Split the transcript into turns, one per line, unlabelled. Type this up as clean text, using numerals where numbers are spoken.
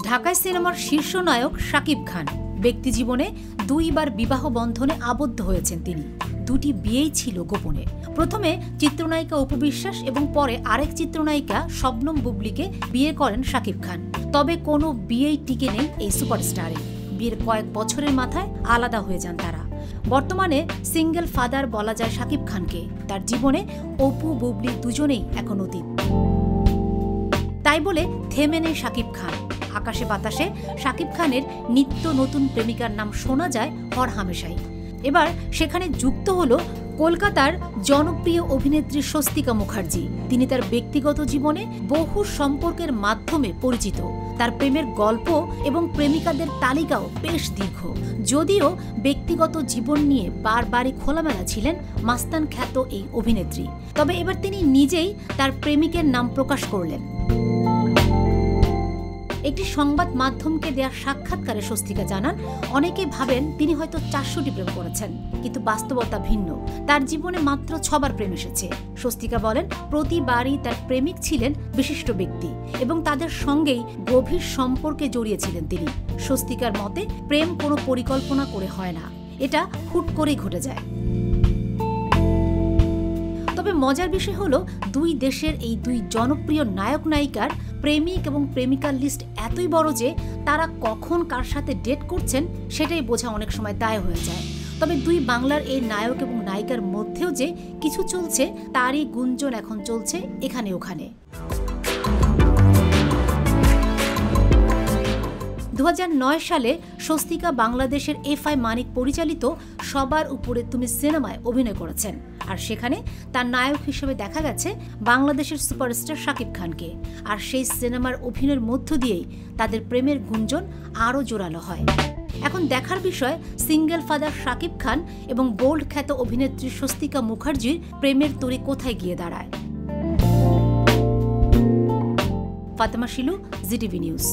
ঢাকায় সিনেমার শীর্ষ নায়ক শাকিব খান ব্যক্তিজীবনে দুইবার বিবাহ বন্ধনে আবদ্ধ হয়েছেন তিনি। দুটি বিয়েই ছিল গোপনে। প্রথমে চিত্রনায়িকা অপু বিশ্বাস এবং পরে আরেক চিত্রনায়িকা শবনম বুবলিকে বিয়ে করেন শাকিব খান। তবে কোনো বিয়েই টিকে নেই এই সুপারস্টারের। বিয়ের কয়েক বছরের মাথায় আলাদা হয়ে যান তারা। বর্তমানে সিঙ্গেল ফাদার বলা যায় শাকিব খানকে। তার জীবনে অপু বুবলি দুজনেই এখন অতীত। তাই বলে থেমে নেই শাকিব খান। আকাশে বাতাসে শাকিব খানের নিত্য নতুন প্রেমিকার নাম শোনা যায় হরহামেশাই। এবার সেখানে যুক্ত হলো কলকাতার জনপ্রিয় অভিনেত্রী স্বস্তিকা মুখার্জি। তিনি তার ব্যক্তিগত জীবনে বহু সম্পর্কের মাধ্যমে পরিচিত। তার প্রেমের গল্প এবং প্রেমিকাদের তালিকাও বেশ দীর্ঘ। যদিও ব্যক্তিগত জীবন নিয়ে বারবারই খোলামেলা ছিলেন মাস্তান খ্যাত এই অভিনেত্রী, তবে এবার তিনি নিজেই তার প্রেমিকের নাম প্রকাশ করলেন। একটি সংবাদ মাধ্যমকে দেয়া সাক্ষাৎকারে স্বস্তিকা জানান, অনেকে ভাবেন তিনি হয়তো 400টি প্রেম করেছেন, কিন্তু বাস্তবতা ভিন্ন। তার জীবনে মাত্র 6বার প্রেম এসেছে। স্বস্তিকা বলেন, প্রতিবারই তার প্রেমিক ছিলেন বিশিষ্ট ব্যক্তি এবং তাদের সঙ্গেই গভীর সম্পর্কে জড়িয়েছিলেন তিনি। স্বস্তিকার মতে প্রেম কোনো পরিকল্পনা করে হয় না, এটা হুট করেই ঘটে যায়। তবে মজার বিষয় হলো দুই দেশের এই দুই জনপ্রিয় নায়ক নায়িকার প্রেমিক এবং প্রেমিকার লিস্ট এতই বড় যে তারা কখন কার সাথে ডেট করছেন সেটাই বোঝা অনেক সময় দায় হয়ে যায়। তবে দুই বাংলার এই নায়ক এবং নায়িকার মধ্যেও যে কিছু চলছে তারই গুঞ্জন এখন চলছে এখানে ওখানে। 2009 সালে স্বস্তিকা বাংলাদেশের এফআই মানিক পরিচালিত সবার উপরে তুমি সিনেমায় অভিনয় করেছেন, আর সেখানে তার নায়ক হিসেবে দেখা গেছে বাংলাদেশের সুপারস্টার শাকিব খানকে। আর সেই সিনেমার অভিনয়ের মধ্য দিয়েই তাদের প্রেমের গুঞ্জন আরও জোরালো হয়। এখন দেখার বিষয় সিঙ্গেল ফাদার শাকিব খান এবং বোল্ড খ্যাত অভিনেত্রী স্বস্তিকা মুখার্জির প্রেমের তরি কোথায় গিয়ে দাঁড়ায়। Fatema Shilu, GTV news.